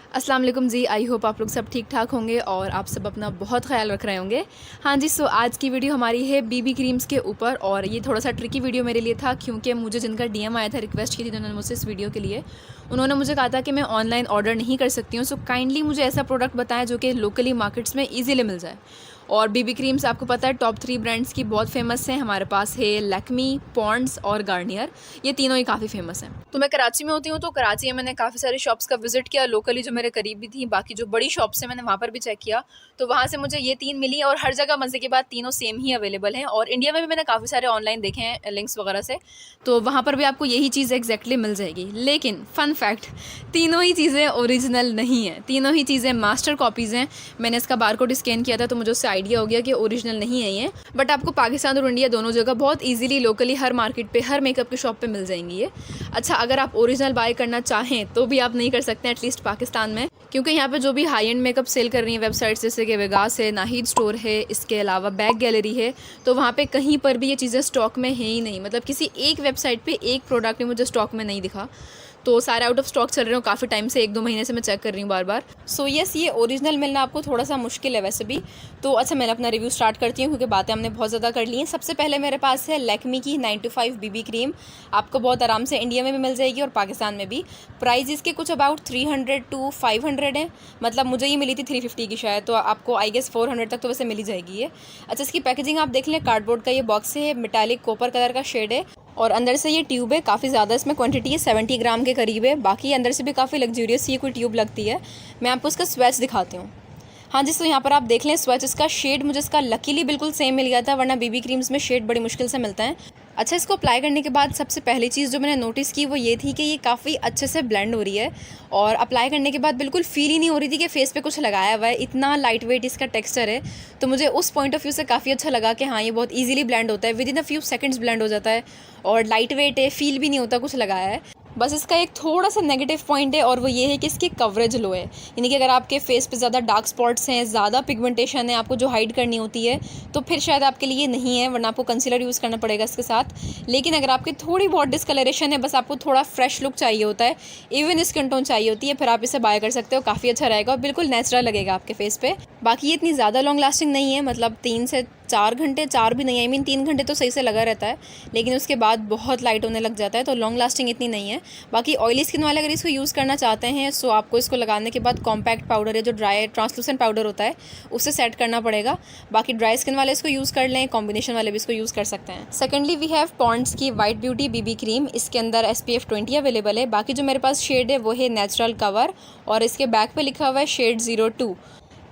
अस्सलाम वालेकुम जी। I hope आप लोग सब ठीक ठाक होंगे और आप सब अपना बहुत ख्याल रख रहे होंगे। हाँ जी, सो आज की वीडियो हमारी है बीबी क्रीम्स के ऊपर और ये थोड़ा सा ट्रिकी वीडियो मेरे लिए था क्योंकि मुझे जिनका डीएम आया था, रिक्वेस्ट की थी उन्होंने मुझसे इस वीडियो के लिए, उन्होंने मुझे कहा था कि मैं ऑनलाइन ऑर्डर नहीं कर सकती हूँ। सो काइंडली मुझे ऐसा प्रोडक्ट बताएं जो कि लोकली मार्केट्स में ईजिली मिल जाए। और बीबी क्रीम्स आपको पता है टॉप 3 ब्रांड्स की बहुत फेमस हैं। हमारे पास है लैक्मी, पॉन्ड्स और गार्नियर, ये तीनों ही काफ़ी फेमस हैं। तो मैं कराची में होती हूँ, तो कराची में मैंने काफ़ी सारी शॉप्स का विजिट किया, लोकली जो मेरे करीब भी थी, बाकी जो बड़ी शॉप्स हैं मैंने वहाँ पर भी चेक किया। तो वहाँ से मुझे ये 3 मिली और हर जगह मज़े की बात तीनों सेम ही अवेलेबल हैं। और इंडिया में भी मैंने काफ़ी सारे ऑनलाइन देखे हैं लिंक्स वगैरह से, तो वहाँ पर भी आपको यही चीज़ एग्जैक्टली मिल जाएगी। लेकिन फ़न फैक्ट, तीनों ही चीज़ें ओरिजिनल नहीं हैं, तीनों ही चीज़ें मास्टर कॉपीज़ हैं। मैंने इसका बारकोड स्कैन किया था तो मुझे उससे आइडिया हो गया कि ओरिजिनल नहीं है ये, बट आपको पाकिस्तान और इंडिया दोनों जगह बहुत इजीली लोकली हर मार्केट पे, हर मेकअप की शॉप पे मिल जाएंगी ये। अच्छा, अगर आप ओरिजिनल बाय करना चाहें तो भी आप नहीं कर सकते एटलीस्ट पाकिस्तान में, क्योंकि यहाँ पे जो भी हाई एंड मेकअप सेल कर रही हैं वेबसाइट्स जैसे कि वेगास है, नाहिद स्टोर है, इसके अलावा बैग गैलरी है, तो वहाँ पे कहीं पर भी ये चीज़ें स्टॉक में है ही नहीं। मतलब किसी एक वेबसाइट पे एक प्रोडक्ट भी मुझे स्टॉक में नहीं दिखा, तो सारे आउट ऑफ स्टॉक चल रहे हो काफ़ी टाइम से, 1-2 महीने से मैं चेक कर रही हूँ बार बार। सो यस, ये ओरिजिनल मिलना आपको थोड़ा सा मुश्किल है वैसे भी। तो अच्छा, मैंने अपना रिव्यू स्टार्ट करती हूँ क्योंकि बातें हमने बहुत ज़्यादा कर ली हैं। सबसे पहले मेरे पास है लैक्मी की 925 बीबी क्रीम। आपको बहुत आराम से इंडिया में भी मिल जाएगी और पाकिस्तान में भी। प्राइस इसके कुछ अबाउट 300 to 500 है, मतलब मुझे ये मिली थी 350 की शायद, तो आपको आई गेस 400 तक तो वैसे मिल ही जाएगी ये। अच्छा, इसकी पैकेजिंग आप देख लें, कार्डबोर्ड का ये बॉक्स है, मेटालिक कॉपर कलर का शेड है और अंदर से ये ट्यूब है। काफ़ी ज़्यादा इसमें क्वांटिटी है, 70 ग्राम के करीब है। बाकी अंदर से भी काफ़ी लग्जूरियस ये कोई ट्यूब लगती है। मैं आपको इसका स्वेच दिखाती हूँ। हाँ जी, तो यहाँ पर आप देख लें स्वेच, इसका शेड मुझे इसका लकीली बिल्कुल सेम मिल गया था, वरना बीबी क्रीम्स में शेड बड़ी मुश्किल से मिलता है। अच्छा, इसको अप्लाई करने के बाद सबसे पहली चीज़ जो मैंने नोटिस की वो ये थी कि ये काफ़ी अच्छे से ब्लेंड हो रही है और अप्लाई करने के बाद बिल्कुल फील ही नहीं हो रही थी कि फेस पे कुछ लगाया हुआ है। इतना लाइट वेट इसका टेक्सचर है, तो मुझे उस पॉइंट ऑफ व्यू से काफ़ी अच्छा लगा कि हाँ, ये बहुत ईजिली ब्लेंड होता है, with in a few seconds blend हो जाता है और लाइट वेट है, फील भी नहीं होता कुछ लगाया है। बस इसका एक थोड़ा सा नेगेटिव पॉइंट है और वो ये है कि इसकी कवरेज लो है, यानी कि अगर आपके फेस पे ज़्यादा डार्क स्पॉट्स हैं, ज़्यादा पिगमेंटेशन है, आपको जो हाइड करनी होती है, तो फिर शायद आपके लिए नहीं है, वरना आपको कंसीलर यूज़ करना पड़ेगा इसके साथ। लेकिन अगर आपकी थोड़ी बहुत डिस्कलरेशन है, बस आपको थोड़ा फ्रेश लुक चाहिए होता है, इवन स्किन टोन चाहिए होती है, फिर आप इसे बाय कर सकते हो। काफ़ी अच्छा रहेगा और बिल्कुल नेचुरल लगेगा आपके फेस पे। बाकी ये इतनी ज़्यादा लॉन्ग लास्टिंग नहीं है, मतलब 3 से 4 घंटे, 4 भी नहीं, आई मीन 3 घंटे तो सही से लगा रहता है, लेकिन उसके बाद बहुत लाइट होने लग जाता है, तो लॉन्ग लास्टिंग इतनी नहीं है। बाकी ऑयली स्किन वाले अगर इसको यूज़ करना चाहते हैं, सो आपको इसको लगाने के बाद कॉम्पैक्ट पाउडर है जो ड्राई ट्रांसलूसेंट पाउडर होता है, उससे सेट करना पड़ेगा। बाकी ड्राई स्किन वाले इसको यूज़ कर लें, कॉम्बिनेशन वाले भी इसको यूज़ कर सकते हैं। सेकेंडली वी हैव पॉन्ड्स की वाइट ब्यूटी बीबी क्रीम। इसके अंदर SPF 20 अवेलेबल है। बाकी जो मेरे पास शेड है वो है नेचुरल कवर और इसके बैक पे लिखा हुआ है शेड 02।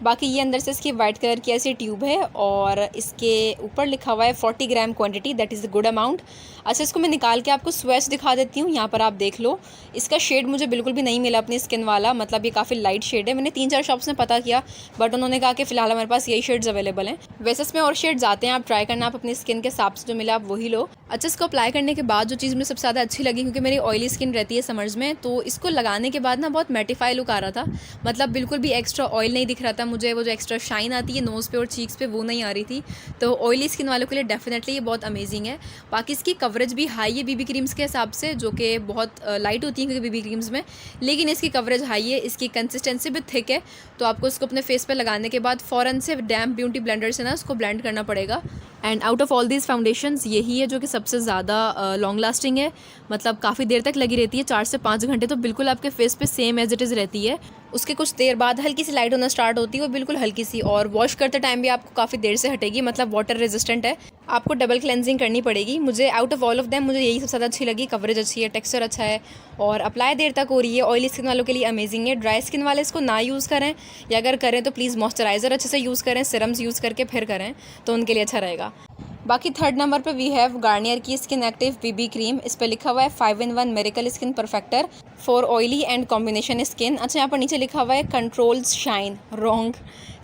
बाकी ये अंदर से इसकी वाइट कलर की ऐसी ट्यूब है और इसके ऊपर लिखा हुआ है 40 gram quantity, that is a good amount. अच्छा, इसको मैं निकाल के आपको स्वेच दिखा देती हूँ। यहाँ पर आप देख लो, इसका शेड मुझे बिल्कुल भी नहीं मिला अपनी स्किन वाला, मतलब ये काफ़ी लाइट शेड है। मैंने 3-4 शॉप्स में पता किया, बट उन्होंने कहा कि फ़िलहाल हमारे पास यही शेड्स अवेलेबल हैं। वैसे इसमें और शेड्स आते हैं, आप ट्राई करना, आप अपनी स्किन के हिसाब से जो मिला आप वही लो। अच्छा, इसको अप्लाई करने के बाद जो चीज़ मुझे सबसे ज़्यादा अच्छी लगी, क्योंकि मेरी ऑयली स्किन रहती है समर्स में, तो इसको लगाने के बाद ना बहुत मैटिफाई लुक आ रहा था, मतलब बिल्कुल भी एक्स्ट्रा ऑयल नहीं दिख रहा था मुझे। वो जो एक्स्ट्रा शाइन आती है नोज़ पे और चीक्स पे वो नहीं आ रही थी, तो ऑयली स्किन वालों के लिए डेफिनेटली ये बहुत अमेजिंग है। बाकी इसकी कवरेज भी हाई है बीबी क्रीम्स के हिसाब से, जो कि बहुत लाइट होती है क्योंकि बीबी क्रीम्स में, लेकिन इसकी कवरेज हाई है, इसकी कंसिस्टेंसी भी थिक है। तो आपको इसको अपने फेस पे लगाने के बाद फ़ौरन से डैम्प ब्यूटी ब्लेंडर से ना इसको ब्लेंड करना पड़ेगा। And out of all these foundations यही है जो कि सबसे ज़्यादा लॉन्ग लास्टिंग है, मतलब काफ़ी देर तक लगी रहती है, 4 से 5 घंटे तो बिल्कुल आपके फेस पे सेम एज इट इज़ रहती है। उसके कुछ देर बाद हल्की सी लाइट होना स्टार्ट होती है, वो बिल्कुल हल्की सी, और वॉश करते टाइम भी आपको काफ़ी देर से हटेगी, मतलब वाटर रेजिस्टेंट है, आपको डबल क्लेंजिंग करनी पड़ेगी। मुझे out of all of them मुझे यही सबसे ज़्यादा अच्छी लगी। कवरेज अच्छी है, टेक्सचर अच्छा है और अप्लाई देर तक हो रही है। ऑयली स्किन वालों के लिए अमेजिंग है। ड्राई स्किन वाले इसको ना यूज़ करें, या अगर करें तो प्लीज़ मॉइस्चराइज़र अच्छे से यूज़ करें, सिरम्स यूज़ करके फिर करें, तो उनके लिए अच्छा रहेगा। बाकी 3rd नंबर पे वी हैव गार्नियर की स्किन एक्टिव बीबी क्रीम। इस पर लिखा हुआ है 5-in-1 miracle skin परफेक्टर for oily and combination skin. अच्छा, यहाँ पर नीचे लिखा हुआ है कंट्रोल्स शाइन, रॉन्ग।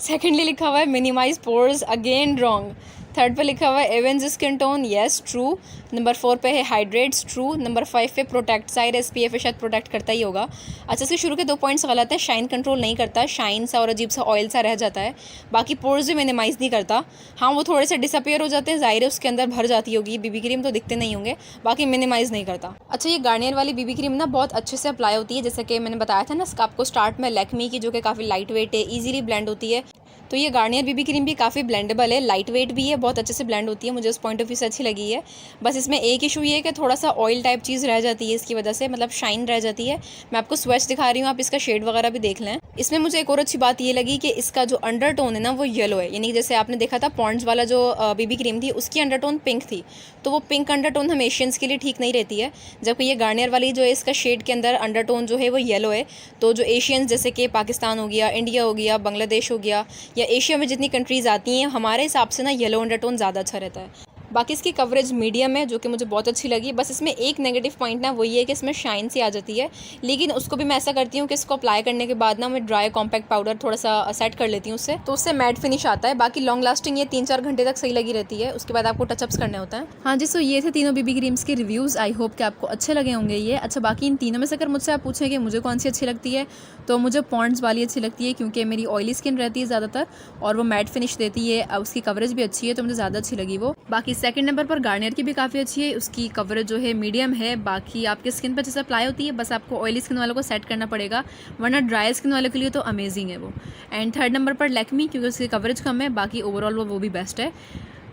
सेकेंडली लिखा हुआ है minimise pores, again wrong. Third पे लिखा हुआ है evens skin tone, yes true. Number 4 पे है हाइड्रेट्स, ट्रू। नंबर 5 पे प्रोटेक्ट, साइड SPF शायद प्रोटेक्ट करता ही होगा। अच्छा, इसके शुरू के 2 पॉइंट्स गलत है। शाइन कंट्रोल नहीं करता, शाइन सा और अजीब सा ऑयल सा रह जाता है। बाकी पोर्स भी मिनिमाइज़ नहीं करता। हाँ, वो थोड़े से डिसअपियर हो जाते हैं, ज़ाहिर है उसके अंदर भर जाती होगी बीबी क्रीम, तो दिखते नहीं होंगे। बाकी मिनिमाइज़ नहीं करता। अच्छा, ये गार्नियर वाली बीबी क्रीम ना बहुत अच्छे से अप्लाई होती है, जैसे कि मैंने बताया था ना आपको स्टार्ट में लैक्मे की, जो कि काफ़ी लाइट वेट है, ईजिली ब्लेंड होती है। तो ये गार्नियर बीबी क्रीम भी काफ़ी ब्लेंडेबल है, लाइट वेट भी है, बहुत अच्छे से ब्लेंड होती है। मुझे उस पॉइंट ऑफ व्यू से अच्छी लगी है। बस इसमें एक इशू ये है कि थोड़ा सा ऑयल टाइप चीज़ रह जाती है, इसकी वजह से मतलब शाइन रह जाती है। मैं आपको स्वेच दिखा रही हूँ, आप इसका शेड वगैरह भी देख लें। इसमें मुझे एक और अच्छी बात ये लगी कि इसका जो अंडरटोन है ना वो येलो है, यानी जैसे आपने देखा था पॉन्ड्स वाला जो बीबी क्रीम थी उसकी अंडरटोन पिंक थी, तो वो पिंक अंडरटोन हम एशियंस के लिए ठीक नहीं रहती है। जबकि ये गार्नियर वाली जो है इसका शेड के अंदर अंडरटोन जो है वो येलो है, तो जो एशियंस जैसे कि पाकिस्तान हो गया, इंडिया हो गया, बांग्लादेश हो गया, या एशिया में जितनी कंट्रीज़ आती हैं, हमारे हिसाब से ना येलो अंडरटोन ज़्यादा अच्छा रहता है। बाकी इसकी कवरेज मीडियम है, जो कि मुझे बहुत अच्छी लगी। बस इसमें एक नेगेटिव पॉइंट ना वो ये है कि इसमें शाइन सी आ जाती है, लेकिन उसको भी मैं ऐसा करती हूँ कि इसको अप्लाई करने के बाद ना मैं ड्राई कॉम्पैक्ट पाउडर थोड़ा सा सेट कर लेती हूँ उससे, तो उससे मैट फिनिश आता है। बाकी लॉन्ग लास्टिंग ये 3-4 घंटे तक सही लगी रहती है, उसके बाद आपको टचअप्स करने होता है। हाँ जी, सो ये थे तीनों बीबी क्रीम्स के रिव्यूज़। आई होप कि आपको अच्छे लगे होंगे ये। अच्छा, बाकी इन तीनों में से अगर मुझसे आप पूछें कि मुझे कौन सी अच्छी लगती है, तो मुझे पॉन्ड्स वाली अच्छी लगती है, क्योंकि मेरी ऑयली स्किन रहती है ज़्यादातर और वो मैट फिनिश देती है, उसकी कवरेज भी अच्छी है, तो मुझे ज़्यादा अच्छी लगी वो। बाकी सेकंड नंबर पर गार्नियर की भी काफ़ी अच्छी है, उसकी कवरेज जो है मीडियम है। बाकी आपके स्किन पर जैसे अप्लाई होती है, बस आपको ऑयली स्किन वालों को सेट करना पड़ेगा, वरना ड्राई स्किन वालों के लिए तो अमेजिंग है वो। एंड थर्ड नंबर पर लैक्मे, क्योंकि उसकी कवरेज कम है, बाकी ओवरऑल वो भी बेस्ट है।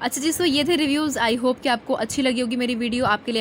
अच्छा जी, सो ये थे रिव्यूज़। आई होप कि आपको अच्छी लगी होगी मेरी वीडियो। आपके लिए